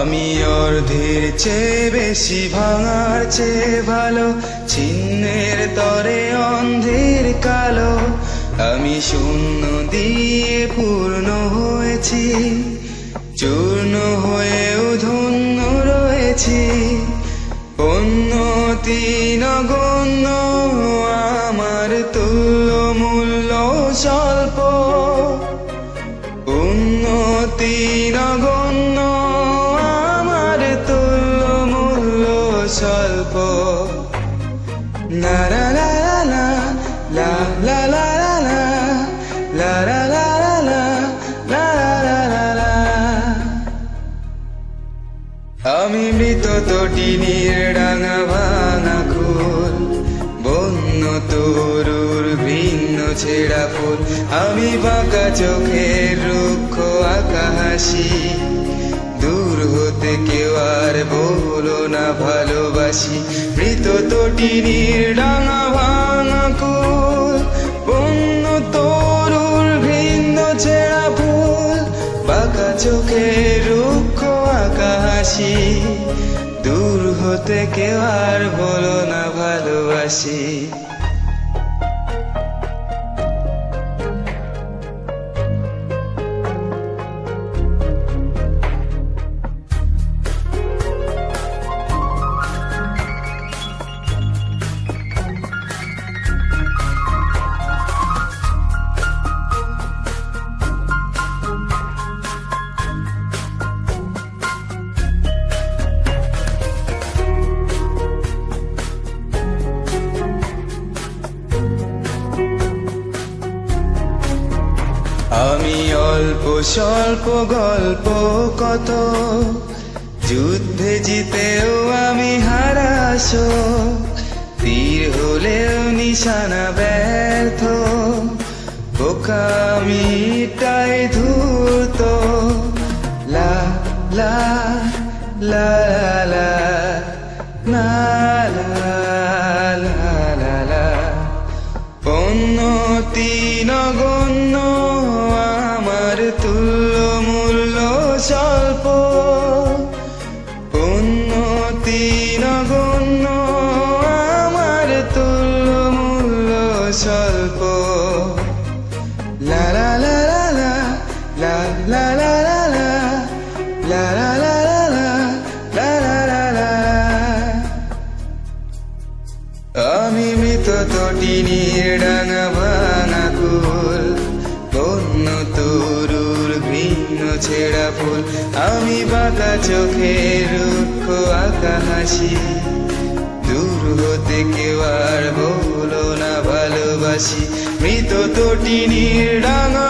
আমি অর্ধের চেয়ে বেশি ভাঙার চেয়ে ভালো, ছিন্নের তরে অন্ধের কালো। আমি শূন্য দিয়ে পূর্ণ হয়েছি, চূর্ণ হয়েও ধন্য রয়েছি। উন্নতি নগণ্য আমার তুল্য মূল্য স্বল্প, উন্নতি নগণ্য আমার তুল্য মূল্য স্বল্প। না লা লা লা লা লা লা লা লা লা লা লা লা লা লা লা। আমি মৃত তটিনীর ডাঙা ভাঙা কুল, বন্য তরুর ভিন্ন ছেঁড়া ফুল। আমি বাঁকা চোখের রুক্ষ আঁকা হাসি, দূর হতে কেউ আর বলো না ভালোবাসি। মৃত তটিনীর ডাঙা ভাঙা কুল, বন্য তরুর ভিন্ন ছেঁড়া ফুল। বাঁকা চোখের রুক্ষ আঁকা হাসি, দূর হতে কেউ আর বলো না ভালোবাসি। আমি অল্প স্বল্প গল্প কত, যুদ্ধে জিতেও আমি হারাস। তীর হলেও নিশানা ব্যর্থ, বোকামিটাই ধূর্ত। লা লা লা লা লা লা লা লা লা। উন্নতি নগণ্য আমার তুল্য মূল্য স্বল্প, উন্নতি নগণ্য আমার তুল্য মূল্য স্বল্প। লা লা লা লা লা লা লা লা লা লা লা লা লা লা লা লা লা। আমি মৃত তটিনীর ডাঙা ভাঙা কুল, বন্য তরুর ভিন্ন ছেঁড়া ফুল। আমি বাঁকা চোখের রুক্ষ আঁকা হাসি, দূর হতে কেউ আর বলো না ভালোবাসি। মৃত তটিনীর ডাঙা